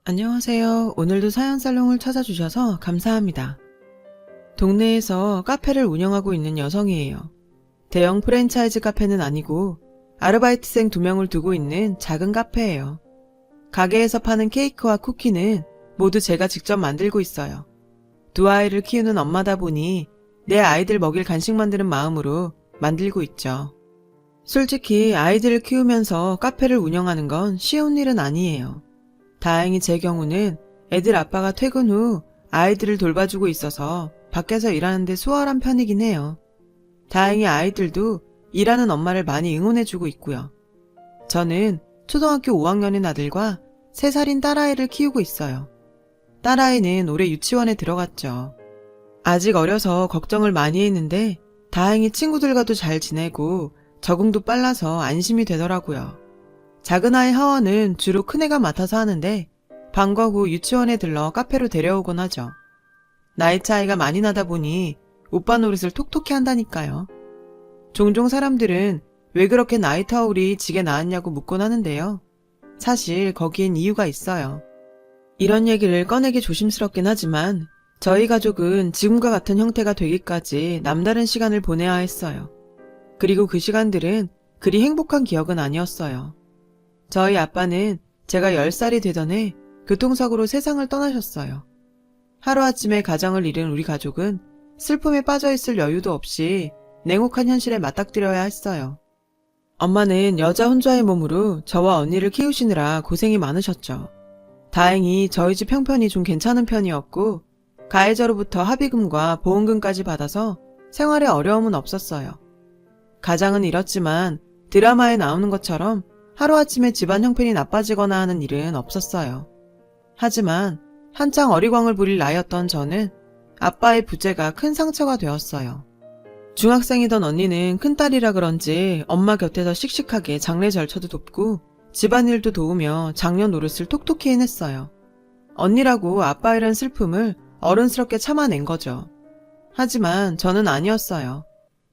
안녕하세요. 오늘도 사연살롱을 찾아주셔서 감사합니다. 동네에서 카페를 운영하고 있는 여성이에요. 대형 프랜차이즈 카페는 아니고 아르바이트생 2명을 두고 있는 작은 카페예요. 가게에서 파는 케이크와 쿠키는 모두 제가 직접 만들고 있어요. 2아이를 키우는 엄마다 보니 내 아이들 먹일 간식 만드는 마음으로 만들고 있죠. 솔직히 아이들을 키우면서 카페를 운영하는 건 쉬운 일은 아니에요. 다행히 제 경우는 애들 아빠가 퇴근 후 아이들을 돌봐주고 있어서 밖에서 일하는데 수월한 편이긴 해요. 다행히 아이들도 일하는 엄마를 많이 응원해주고 있고요. 저는 초등학교 5학년인 아들과 3살인 딸아이를 키우고 있어요. 딸아이는 올해 유치원에 들어갔죠. 아직 어려서 걱정을 많이 했는데 다행히 친구들과도 잘 지내고 적응도 빨라서 안심이 되더라고요. 작은 아이 하원은 주로 큰애가 맡아서 하는데 방과 후 유치원에 들러 카페로 데려오곤 하죠. 나이 차이가 많이 나다 보니 오빠 노릇을 톡톡히 한다니까요. 종종 사람들은 왜 그렇게 나이 터울이 지게 나왔냐고 묻곤 하는데요. 사실 거기엔 이유가 있어요. 이런 얘기를 꺼내기 조심스럽긴 하지만 저희 가족은 지금과 같은 형태가 되기까지 남다른 시간을 보내야 했어요. 그리고 그 시간들은 그리 행복한 기억은 아니었어요. 저희 아빠는 제가 10살이 되던 해 교통사고로 세상을 떠나셨어요. 하루아침에 가정을 잃은 우리 가족은 슬픔에 빠져있을 여유도 없이 냉혹한 현실에 맞닥뜨려야 했어요. 엄마는 여자 혼자의 몸으로 저와 언니를 키우시느라 고생이 많으셨죠. 다행히 저희 집 형편이 좀 괜찮은 편이었고 가해자로부터 합의금과 보험금까지 받아서 생활에 어려움은 없었어요. 가장은 이렇지만 드라마에 나오는 것처럼 하루아침에 집안 형편이 나빠지거나 하는 일은 없었어요. 하지만 한창 어리광을 부릴 나이였던 저는 아빠의 부재가 큰 상처가 되었어요. 중학생이던 언니는 큰딸이라 그런지 엄마 곁에서 씩씩하게 장례절차도 돕고 집안일도 도우며 장녀 노릇을 톡톡히 해냈어요. 언니라고 아빠 이란 슬픔을 어른스럽게 참아낸 거죠. 하지만 저는 아니었어요.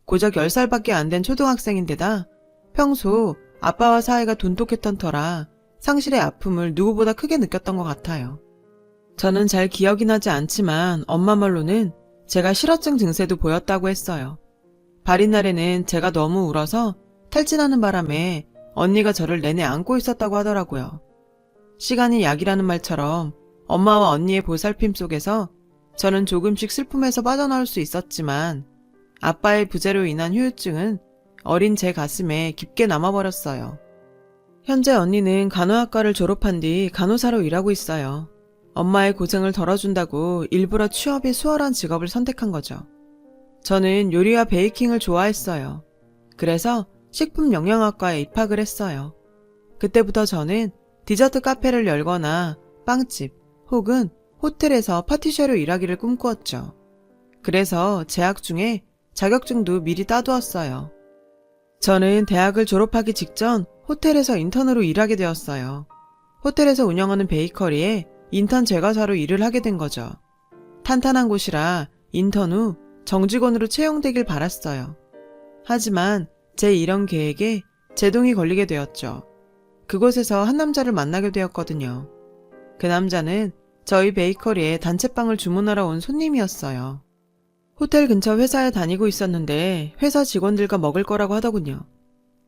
고작 10살밖에 안 된 초등학생인데다 평소 아빠와 사이가 돈독했던 터라 상실의 아픔을 누구보다 크게 느꼈던 것 같아요. 저는 잘 기억이 나지 않지만 엄마 말로는 제가 실어증 증세도 보였다고 했어요. 발인 날에는 제가 너무 울어서 탈진하는 바람에 언니가 저를 내내 안고 있었다고 하더라고요. 시간이 약이라는 말처럼 엄마와 언니의 보살핌 속에서 저는 조금씩 슬픔에서 빠져나올 수 있었지만 아빠의 부재로 인한 후유증은 어린 제 가슴에 깊게 남아버렸어요. 현재 언니는 간호학과를 졸업한 뒤 간호사로 일하고 있어요. 엄마의 고생을 덜어준다고 일부러 취업이 수월한 직업을 선택한 거죠. 저는 요리와 베이킹을 좋아했어요. 그래서 식품영양학과에 입학을 했어요. 그때부터 저는 디저트 카페를 열거나 빵집 혹은 호텔에서 파티셔로 일하기를 꿈꾸었죠. 그래서 재학 중에 자격증도 미리 따두었어요. 저는 대학을 졸업하기 직전 호텔에서 인턴으로 일하게 되었어요. 호텔에서 운영하는 베이커리에 인턴 제과사로 일을 하게 된 거죠. 탄탄한 곳이라 인턴 후 정직원으로 채용되길 바랐어요. 하지만 제 이런 계획에 제동이 걸리게 되었죠. 그곳에서 한 남자를 만나게 되었거든요. 그 남자는 저희 베이커리에 단체빵을 주문하러 온 손님이었어요. 호텔 근처 회사에 다니고 있었는데 회사 직원들과 먹을 거라고 하더군요.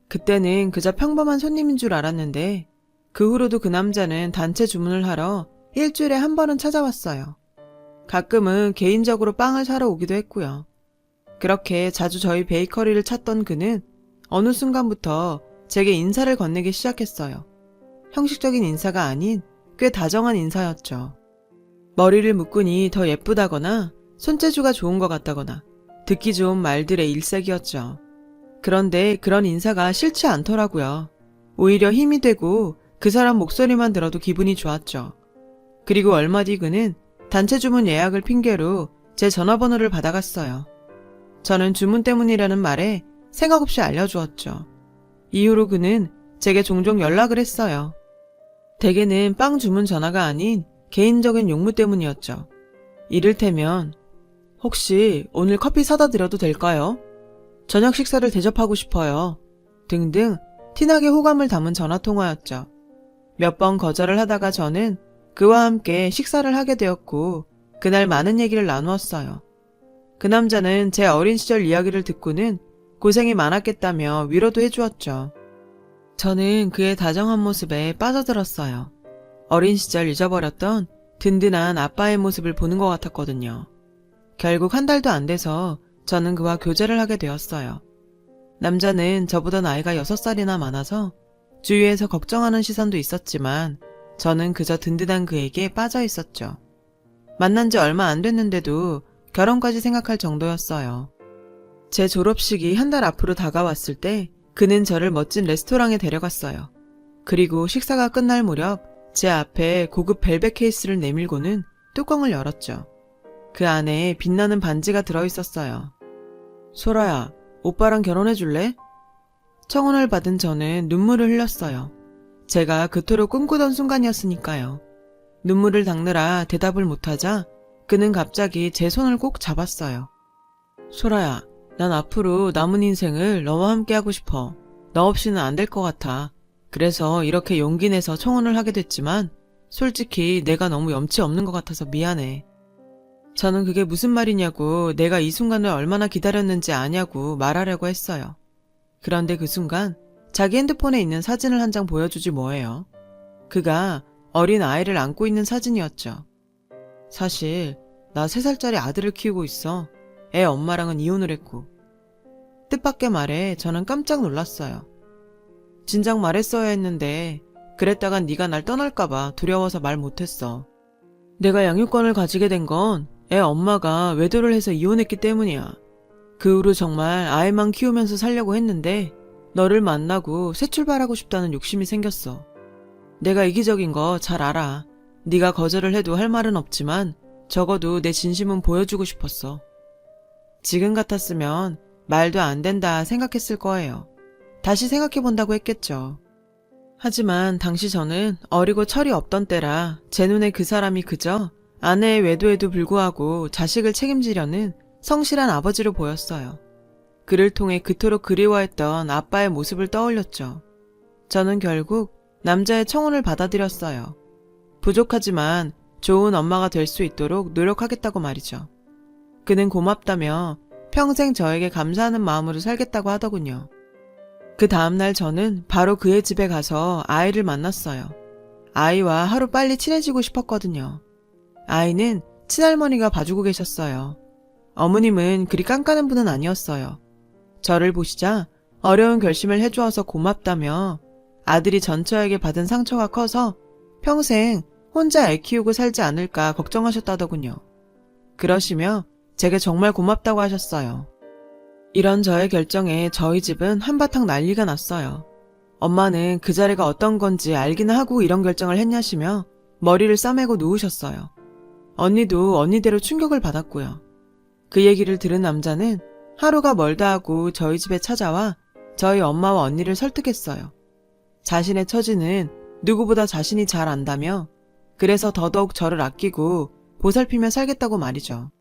그때는 그저 평범한 손님인 줄 알았는데 그 후로도 그 남자는 단체 주문을 하러 일주일에 한 번은 찾아왔어요. 가끔은 개인적으로 빵을 사러 오기도 했고요. 그렇게 자주 저희 베이커리를 찾던 그는 어느 순간부터 제게 인사를 건네기 시작했어요. 형식적인 인사가 아닌 꽤 다정한 인사였죠. 머리를 묶으니 더 예쁘다거나 손재주가 좋은 것 같다거나 듣기 좋은 말들의 일색이었죠. 그런데 그런 인사가 싫지 않더라고요. 오히려 힘이 되고 그 사람 목소리만 들어도 기분이 좋았죠. 그리고 얼마 뒤 그는 단체 주문 예약을 핑계로 제 전화번호를 받아갔어요. 저는 주문 때문이라는 말에 생각 없이 알려주었죠. 이후로 그는 제게 종종 연락을 했어요. 대개는 빵 주문 전화가 아닌 개인적인 용무 때문이었죠. 이를테면 혹시 오늘 커피 사다 드려도 될까요? 저녁 식사를 대접하고 싶어요. 등등 티나게 호감을 담은 전화통화였죠. 몇 번 거절을 하다가 저는 그와 함께 식사를 하게 되었고 그날 많은 얘기를 나누었어요. 그 남자는 제 어린 시절 이야기를 듣고는 고생이 많았겠다며 위로도 해주었죠. 저는 그의 다정한 모습에 빠져들었어요. 어린 시절 잊어버렸던 든든한 아빠의 모습을 보는 것 같았거든요. 결국 한 달도 안 돼서 저는 그와 교제를 하게 되었어요. 남자는 저보다 나이가 6살이나 많아서 주위에서 걱정하는 시선도 있었지만 저는 그저 든든한 그에게 빠져 있었죠. 만난 지 얼마 안 됐는데도 결혼까지 생각할 정도였어요. 제 졸업식이 한 달 앞으로 다가왔을 때 그는 저를 멋진 레스토랑에 데려갔어요. 그리고 식사가 끝날 무렵 제 앞에 고급 벨벳 케이스를 내밀고는 뚜껑을 열었죠. 그 안에 빛나는 반지가 들어있었어요. 소라야, 오빠랑 결혼해줄래? 청혼을 받은 저는 눈물을 흘렸어요. 제가 그토록 꿈꾸던 순간이었으니까요. 눈물을 닦느라 대답을 못하자 그는 갑자기 제 손을 꼭 잡았어요. 소라야, 난 앞으로 남은 인생을 너와 함께하고 싶어. 너 없이는 안 될 것 같아. 그래서 이렇게 용기 내서 청혼을 하게 됐지만 솔직히 내가 너무 염치 없는 것 같아서 미안해. 저는 그게 무슨 말이냐고 내가 이 순간을 얼마나 기다렸는지 아냐고 말하려고 했어요. 그런데 그 순간 자기 핸드폰에 있는 사진을 한 장 보여주지 뭐예요. 그가 어린 아이를 안고 있는 사진이었죠. 사실 나 3살짜리 아들을 키우고 있어. 애 엄마랑은 이혼을 했고. 뜻밖의 말에 저는 깜짝 놀랐어요. 진작 말했어야 했는데 그랬다간 네가 날 떠날까봐 두려워서 말 못했어. 내가 양육권을 가지게 된 건 애 엄마가 외도를 해서 이혼했기 때문이야. 그 후로 정말 아이만 키우면서 살려고 했는데 너를 만나고 새 출발하고 싶다는 욕심이 생겼어. 내가 이기적인 거 잘 알아. 네가 거절을 해도 할 말은 없지만 적어도 내 진심은 보여주고 싶었어. 지금 같았으면 말도 안 된다 생각했을 거예요. 다시 생각해본다고 했겠죠. 하지만 당시 저는 어리고 철이 없던 때라 제 눈에 그 사람이 그저 아내의 외도에도 불구하고 자식을 책임지려는 성실한 아버지로 보였어요. 그를 통해 그토록 그리워했던 아빠의 모습을 떠올렸죠. 저는 결국 남자의 청혼을 받아들였어요. 부족하지만 좋은 엄마가 될 수 있도록 노력하겠다고 말이죠. 그는 고맙다며 평생 저에게 감사하는 마음으로 살겠다고 하더군요. 그 다음날 저는 바로 그의 집에 가서 아이를 만났어요. 아이와 하루 빨리 친해지고 싶었거든요. 아이는 친할머니가 봐주고 계셨어요. 어머님은 그리 깐깐한 분은 아니었어요. 저를 보시자 어려운 결심을 해주어서 고맙다며 아들이 전 저에게 받은 상처가 커서 평생 혼자 애 키우고 살지 않을까 걱정하셨다더군요. 그러시며 제게 정말 고맙다고 하셨어요. 이런 저의 결정에 저희 집은 한바탕 난리가 났어요. 엄마는 그 자리가 어떤 건지 알기는 하고 이런 결정을 했냐시며 머리를 싸매고 누우셨어요. 언니도 언니대로 충격을 받았고요. 그 얘기를 들은 남자는 하루가 멀다 하고 저희 집에 찾아와 저희 엄마와 언니를 설득했어요. 자신의 처지는 누구보다 자신이 잘 안다며 그래서 더더욱 저를 아끼고 보살피며 살겠다고 말이죠.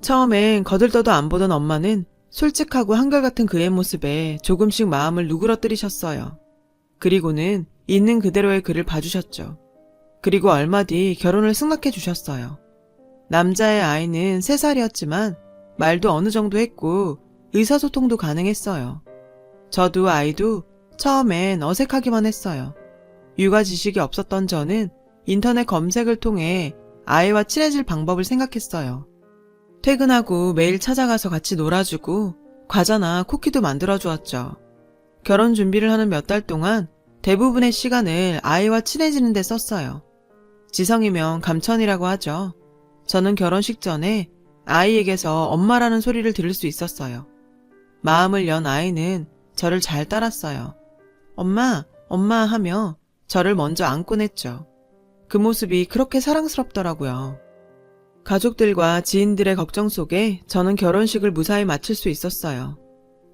처음엔 거들떠도 안 보던 엄마는 솔직하고 한결같은 그의 모습에 조금씩 마음을 누그러뜨리셨어요. 그리고는 있는 그대로의 그를 봐주셨죠. 그리고 얼마 뒤 결혼을 승낙해 주셨어요. 남자의 아이는 3살이었지만 말도 어느 정도 했고 의사소통도 가능했어요. 저도 아이도 처음엔 어색하기만 했어요. 육아 지식이 없었던 저는 인터넷 검색을 통해 아이와 친해질 방법을 생각했어요. 퇴근하고 매일 찾아가서 같이 놀아주고 과자나 쿠키도 만들어주었죠. 결혼 준비를 하는 몇 달 동안 대부분의 시간을 아이와 친해지는 데 썼어요. 지성이면 감천이라고 하죠. 저는 결혼식 전에 아이에게서 엄마라는 소리를 들을 수 있었어요. 마음을 연 아이는 저를 잘 따랐어요. 엄마, 엄마 하며 저를 먼저 안곤 했죠. 그 모습이 그렇게 사랑스럽더라고요. 가족들과 지인들의 걱정 속에 저는 결혼식을 무사히 마칠 수 있었어요.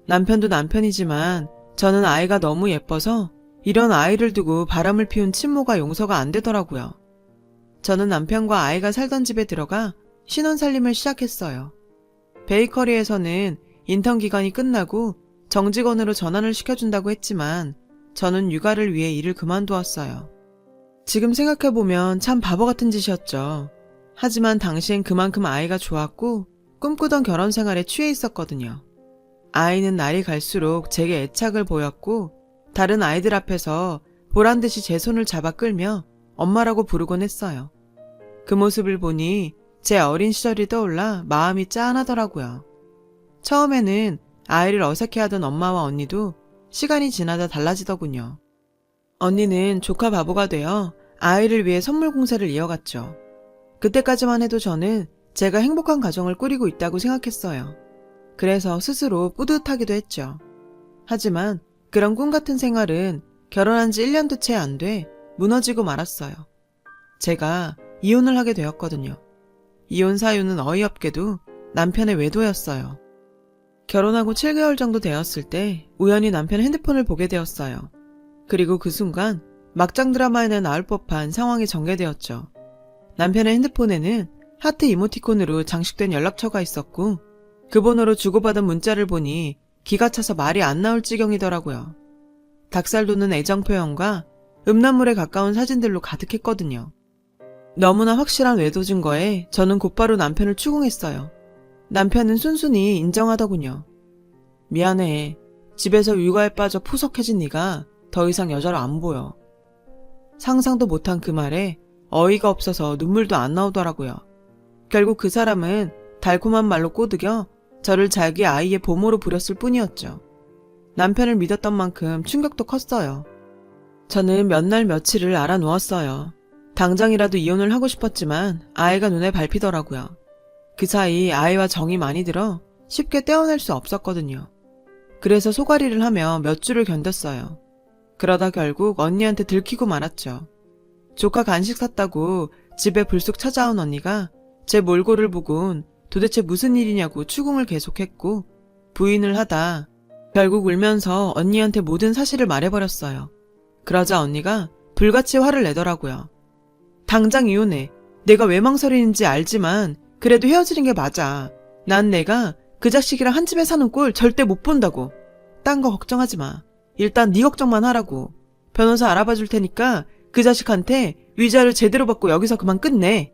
남편도 남편이지만 저는 아이가 너무 예뻐서 이런 아이를 두고 바람을 피운 친모가 용서가 안 되더라고요. 저는 남편과 아이가 살던 집에 들어가 신혼살림을 시작했어요. 베이커리에서는 인턴 기간이 끝나고 정직원으로 전환을 시켜준다고 했지만 저는 육아를 위해 일을 그만두었어요. 지금 생각해보면 참 바보 같은 짓이었죠. 하지만 당시엔 그만큼 아이가 좋았고 꿈꾸던 결혼 생활에 취해 있었거든요. 아이는 날이 갈수록 제게 애착을 보였고 다른 아이들 앞에서 보란듯이 제 손을 잡아 끌며 엄마라고 부르곤 했어요. 그 모습을 보니 제 어린 시절이 떠올라 마음이 짠하더라고요. 처음에는 아이를 어색해하던 엄마와 언니도 시간이 지나다 달라지더군요. 언니는 조카 바보가 되어 아이를 위해 선물 공세를 이어갔죠. 그때까지만 해도 저는 제가 행복한 가정을 꾸리고 있다고 생각했어요. 그래서 스스로 뿌듯하기도 했죠. 하지만 그런 꿈 같은 생활은 결혼한 지 1년도 채 안 돼 무너지고 말았어요. 제가 이혼을 하게 되었거든요. 이혼 사유는 어이없게도 남편의 외도였어요. 결혼하고 7개월 정도 되었을 때 우연히 남편 핸드폰을 보게 되었어요. 그리고 그 순간 막장 드라마에나 나올 법한 상황이 전개되었죠. 남편의 핸드폰에는 하트 이모티콘으로 장식된 연락처가 있었고 그 번호로 주고받은 문자를 보니 기가 차서 말이 안 나올 지경이더라고요. 닭살 돋는 애정 표현과 음란물에 가까운 사진들로 가득했거든요. 너무나 확실한 외도 증거에 저는 곧바로 남편을 추궁했어요. 남편은 순순히 인정하더군요. 미안해. 집에서 육아에 빠져 푸석해진 네가 더 이상 여자로 안 보여. 상상도 못한 그 말에 어이가 없어서 눈물도 안 나오더라고요. 결국 그 사람은 달콤한 말로 꼬드겨 저를 자기 아이의 보모로 부렸을 뿐이었죠. 남편을 믿었던 만큼 충격도 컸어요. 저는 몇 날 며칠을 알아누웠어요. 당장이라도 이혼을 하고 싶었지만 아이가 눈에 밟히더라고요. 그 사이 아이와 정이 많이 들어 쉽게 떼어낼 수 없었거든요. 그래서 소가리를 하며 몇 주를 견뎠어요. 그러다 결국 언니한테 들키고 말았죠. 조카 간식 샀다고 집에 불쑥 찾아온 언니가 제 몰골을 보곤 도대체 무슨 일이냐고 추궁을 계속했고 부인을 하다 결국 울면서 언니한테 모든 사실을 말해버렸어요. 그러자 언니가 불같이 화를 내더라고요. 당장 이혼해. 내가 왜 망설이는지 알지만 그래도 헤어지는 게 맞아. 난 내가 그 자식이랑 한 집에 사는 꼴 절대 못 본다고. 딴 거 걱정하지 마. 일단 네 걱정만 하라고. 변호사 알아봐 줄 테니까 그 자식한테 위자료 제대로 받고 여기서 그만 끝내.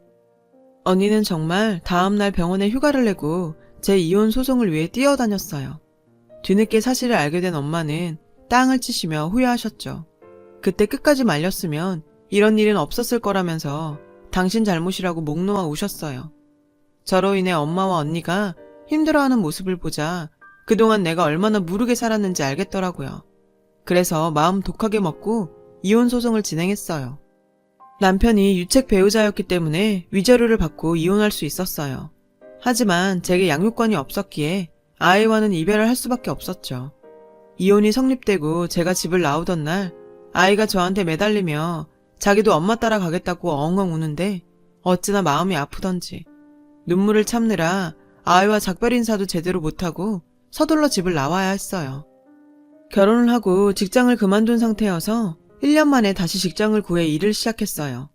언니는 정말 다음날 병원에 휴가를 내고 제 이혼 소송을 위해 뛰어다녔어요. 뒤늦게 사실을 알게 된 엄마는 땅을 치시며 후회하셨죠. 그때 끝까지 말렸으면 이런 일은 없었을 거라면서 당신 잘못이라고 목 놓아 우셨어요. 저로 인해 엄마와 언니가 힘들어하는 모습을 보자 그동안 내가 얼마나 무르게 살았는지 알겠더라고요. 그래서 마음 독하게 먹고 이혼 소송을 진행했어요. 남편이 유책 배우자였기 때문에 위자료를 받고 이혼할 수 있었어요. 하지만 제게 양육권이 없었기에 아이와는 이별을 할 수밖에 없었죠. 이혼이 성립되고 제가 집을 나오던 날 아이가 저한테 매달리며 자기도 엄마 따라 가겠다고 엉엉 우는데 어찌나 마음이 아프던지 눈물을 참느라 아이와 작별 인사도 제대로 못하고 서둘러 집을 나와야 했어요. 결혼을 하고 직장을 그만둔 상태여서 1년 만에 다시 직장을 구해 일을 시작했어요.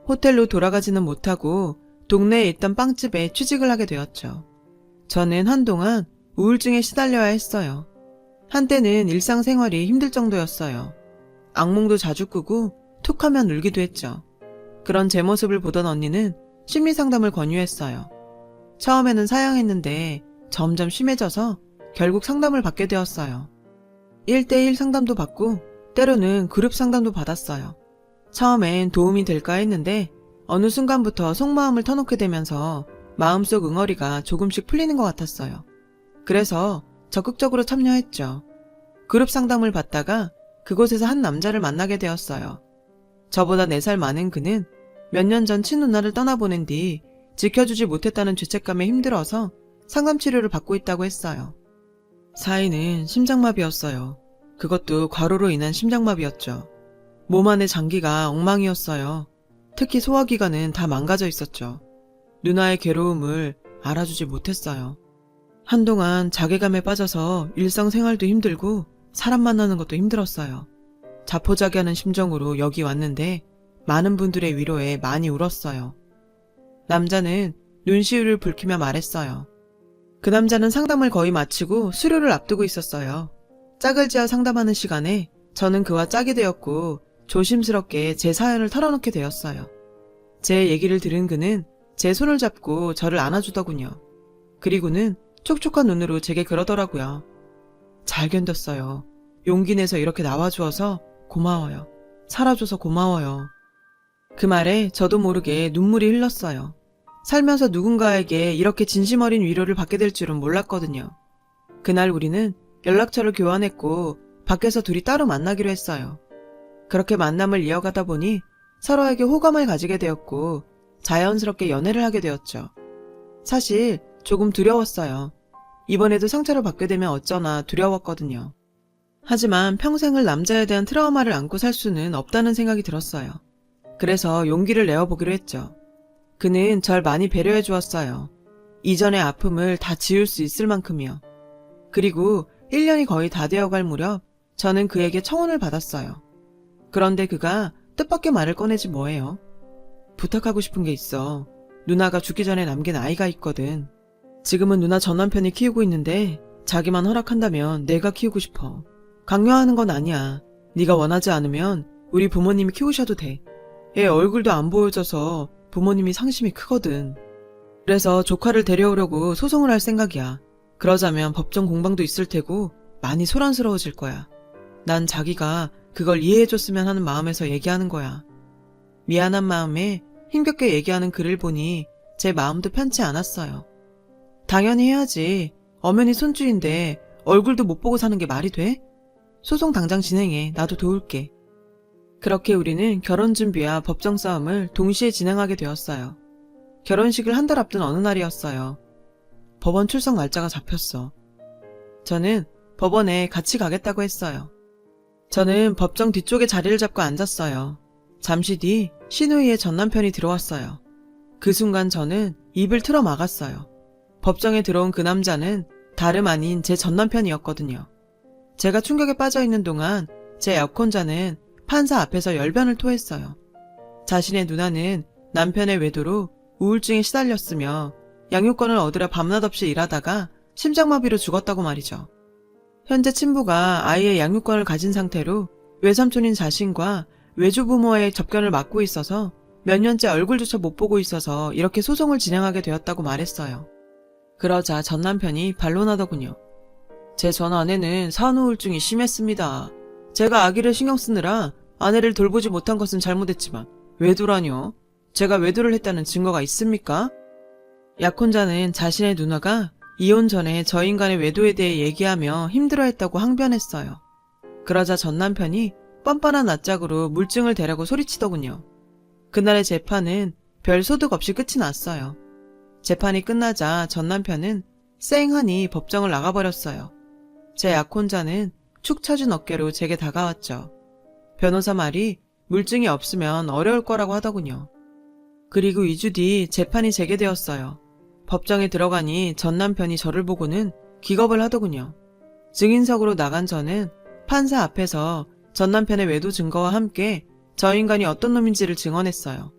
호텔로 돌아가지는 못하고 동네에 있던 빵집에 취직을 하게 되었죠. 저는 한동안 우울증에 시달려야 했어요. 한때는 일상생활이 힘들 정도였어요. 악몽도 자주 꾸고 툭 하면 울기도 했죠. 그런 제 모습을 보던 언니는 심리상담을 권유했어요. 처음에는 사양했는데 점점 심해져서 결국 상담을 받게 되었어요. 1대1 상담도 받고 때로는 그룹 상담도 받았어요. 처음엔 도움이 될까 했는데 어느 순간부터 속마음을 터놓게 되면서 마음속 응어리가 조금씩 풀리는 것 같았어요. 그래서 적극적으로 참여했죠. 그룹 상담을 받다가 그곳에서 한 남자를 만나게 되었어요. 저보다 4살 많은 그는 몇 년 전 친누나를 떠나보낸 뒤 지켜주지 못했다는 죄책감에 힘들어서 상담치료를 받고 있다고 했어요. 사인은 심장마비였어요. 그것도 과로로 인한 심장마비였죠. 몸 안의 장기가 엉망이었어요. 특히 소화기관은 다 망가져 있었죠. 누나의 괴로움을 알아주지 못했어요. 한동안 자괴감에 빠져서 일상생활도 힘들고 사람 만나는 것도 힘들었어요. 자포자기하는 심정으로 여기 왔는데 많은 분들의 위로에 많이 울었어요. 남자는 눈시울을 붉히며 말했어요. 그 남자는 상담을 거의 마치고 수료를 앞두고 있었어요. 짝을 지어 상담하는 시간에 저는 그와 짝이 되었고 조심스럽게 제 사연을 털어놓게 되었어요. 제 얘기를 들은 그는 제 손을 잡고 저를 안아주더군요. 그리고는 촉촉한 눈으로 제게 그러더라고요. 잘 견뎠어요. 용기 내서 이렇게 나와주어서 고마워요. 살아줘서 고마워요. 그 말에 저도 모르게 눈물이 흘렀어요. 살면서 누군가에게 이렇게 진심 어린 위로를 받게 될 줄은 몰랐거든요. 그날 우리는 연락처를 교환했고 밖에서 둘이 따로 만나기로 했어요. 그렇게 만남을 이어가다 보니 서로에게 호감을 가지게 되었고 자연스럽게 연애를 하게 되었죠. 사실 조금 두려웠어요. 이번에도 상처를 받게 되면 어쩌나 두려웠거든요. 하지만 평생을 남자에 대한 트라우마를 안고 살 수는 없다는 생각이 들었어요. 그래서 용기를 내어보기로 했죠. 그는 절 많이 배려해 주었어요. 이전의 아픔을 다 지울 수 있을 만큼이요. 그리고 1년이 거의 다 되어갈 무렵 저는 그에게 청혼을 받았어요. 그런데 그가 뜻밖의 말을 꺼내지 뭐예요. 부탁하고 싶은 게 있어. 누나가 죽기 전에 남긴 아이가 있거든. 지금은 누나 전 남편이 키우고 있는데 자기만 허락한다면 내가 키우고 싶어. 강요하는 건 아니야. 네가 원하지 않으면 우리 부모님이 키우셔도 돼. 애 얼굴도 안 보여줘서 부모님이 상심이 크거든. 그래서 조카를 데려오려고 소송을 할 생각이야. 그러자면 법정 공방도 있을 테고 많이 소란스러워질 거야. 난 자기가 그걸 이해해줬으면 하는 마음에서 얘기하는 거야. 미안한 마음에 힘겹게 얘기하는 그를 보니 제 마음도 편치 않았어요. 당연히 해야지. 엄연히 손주인데 얼굴도 못 보고 사는 게 말이 돼? 소송 당장 진행해. 나도 도울게. 그렇게 우리는 결혼 준비와 법정 싸움을 동시에 진행하게 되었어요. 결혼식을 한 달 앞둔 어느 날이었어요. 법원 출석 날짜가 잡혔어. 저는 법원에 같이 가겠다고 했어요. 저는 법정 뒤쪽에 자리를 잡고 앉았어요. 잠시 뒤 신우이의 전 남편이 들어왔어요. 그 순간 저는 입을 틀어 막았어요. 법정에 들어온 그 남자는 다름 아닌 제 전 남편이었거든요. 제가 충격에 빠져 있는 동안 제 약혼자는 판사 앞에서 열변을 토했어요. 자신의 누나는 남편의 외도로 우울증에 시달렸으며 양육권을 얻으려 밤낮 없이 일하다가 심장마비로 죽었다고 말이죠. 현재 친부가 아이의 양육권을 가진 상태로 외삼촌인 자신과 외조부모의 접견을 막고 있어서 몇 년째 얼굴조차 못 보고 있어서 이렇게 소송을 진행하게 되었다고 말했어요. 그러자 전 남편이 반론하더군요. 제 전 아내는 산후우울증이 심했습니다. 제가 아기를 신경 쓰느라 아내를 돌보지 못한 것은 잘못했지만 외도라뇨? 제가 외도를 했다는 증거가 있습니까? 약혼자는 자신의 누나가 이혼 전에 저 인간의 외도에 대해 얘기하며 힘들어했다고 항변했어요. 그러자 전 남편이 뻔뻔한 낯짝으로 물증을 대라고 소리치더군요. 그날의 재판은 별 소득 없이 끝이 났어요. 재판이 끝나자 전 남편은 쌩하니 법정을 나가버렸어요. 제 약혼자는 축 처진 어깨로 제게 다가왔죠. 변호사 말이 물증이 없으면 어려울 거라고 하더군요. 그리고 2주 뒤 재판이 재개되었어요. 법정에 들어가니 전 남편이 저를 보고는 기겁을 하더군요. 증인석으로 나간 저는 판사 앞에서 전 남편의 외도 증거와 함께 저 인간이 어떤 놈인지를 증언했어요.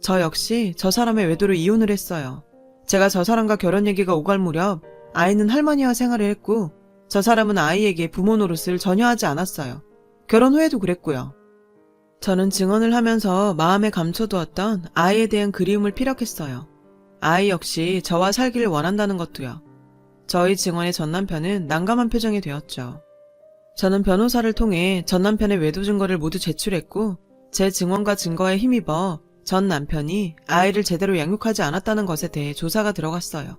저 역시 저 사람의 외도로 이혼을 했어요. 제가 저 사람과 결혼 얘기가 오갈 무렵 아이는 할머니와 생활을 했고 저 사람은 아이에게 부모 노릇을 전혀 하지 않았어요. 결혼 후에도 그랬고요. 저는 증언을 하면서 마음에 감춰두었던 아이에 대한 그리움을 피력했어요. 아이 역시 저와 살기를 원한다는 것도요. 저희 증언의 전 남편은 난감한 표정이 되었죠. 저는 변호사를 통해 전 남편의 외도 증거를 모두 제출했고 제 증언과 증거에 힘입어 전 남편이 아이를 제대로 양육하지 않았다는 것에 대해 조사가 들어갔어요.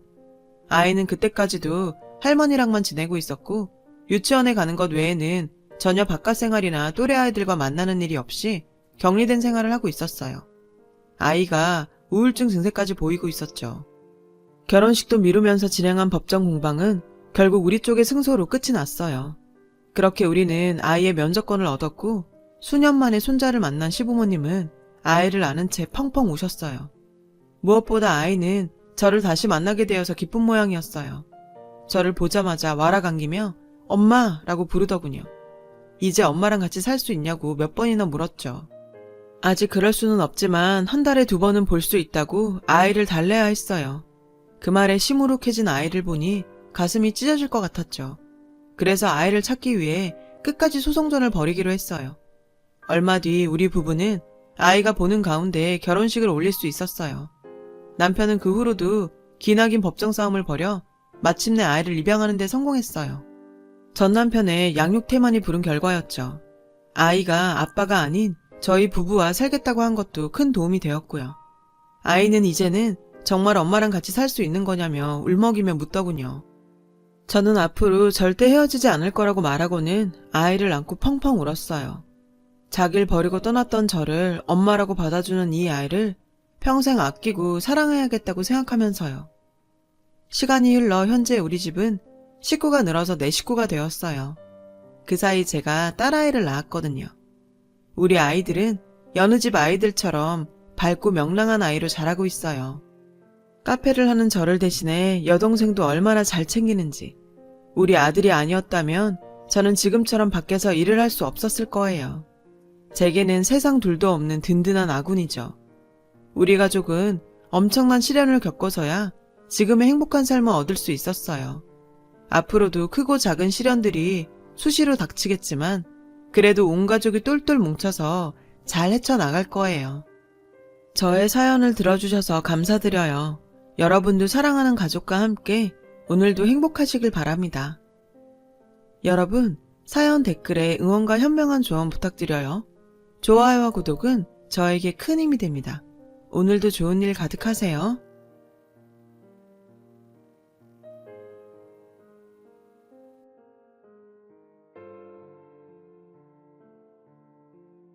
아이는 그때까지도 할머니랑만 지내고 있었고 유치원에 가는 것 외에는 전혀 바깥 생활이나 또래 아이들과 만나는 일이 없이 격리된 생활을 하고 있었어요. 아이가 우울증 증세까지 보이고 있었죠. 결혼식도 미루면서 진행한 법정 공방은 결국 우리 쪽의 승소로 끝이 났어요. 그렇게 우리는 아이의 면접권을 얻었고 수년 만에 손자를 만난 시부모님은 아이를 안은 채 펑펑 우셨어요. 무엇보다 아이는 저를 다시 만나게 되어서 기쁜 모양이었어요. 저를 보자마자 와라강기며 엄마라고 부르더군요. 이제 엄마랑 같이 살 수 있냐고 몇 번이나 물었죠. 아직 그럴 수는 없지만 한 달에 2번은 볼 수 있다고 아이를 달래야 했어요. 그 말에 시무룩해진 아이를 보니 가슴이 찢어질 것 같았죠. 그래서 아이를 찾기 위해 끝까지 소송전을 벌이기로 했어요. 얼마 뒤 우리 부부는 아이가 보는 가운데 결혼식을 올릴 수 있었어요. 남편은 그 후로도 기나긴 법정 싸움을 벌여 마침내 아이를 입양하는 데 성공했어요. 전 남편의 양육 태만이 부른 결과였죠. 아이가 아빠가 아닌 저희 부부와 살겠다고 한 것도 큰 도움이 되었고요. 아이는 이제는 정말 엄마랑 같이 살 수 있는 거냐며 울먹이며 묻더군요. 저는 앞으로 절대 헤어지지 않을 거라고 말하고는 아이를 안고 펑펑 울었어요. 자기를 버리고 떠났던 저를 엄마라고 받아주는 이 아이를 평생 아끼고 사랑해야겠다고 생각하면서요. 시간이 흘러 현재 우리 집은 식구가 늘어서 4식구가 되었어요. 그 사이 제가 딸아이를 낳았거든요. 우리 아이들은 여느 집 아이들처럼 밝고 명랑한 아이로 자라고 있어요. 카페를 하는 저를 대신해 여동생도 얼마나 잘 챙기는지. 우리 아들이 아니었다면 저는 지금처럼 밖에서 일을 할 수 없었을 거예요. 제게는 세상 둘도 없는 든든한 아군이죠. 우리 가족은 엄청난 시련을 겪어서야 지금의 행복한 삶을 얻을 수 있었어요. 앞으로도 크고 작은 시련들이 수시로 닥치겠지만 그래도 온 가족이 똘똘 뭉쳐서 잘 헤쳐나갈 거예요. 저의 사연을 들어주셔서 감사드려요. 여러분도 사랑하는 가족과 함께 오늘도 행복하시길 바랍니다. 여러분, 사연 댓글에 응원과 현명한 조언 부탁드려요. 좋아요와 구독은 저에게 큰 힘이 됩니다. 오늘도 좋은 일 가득하세요.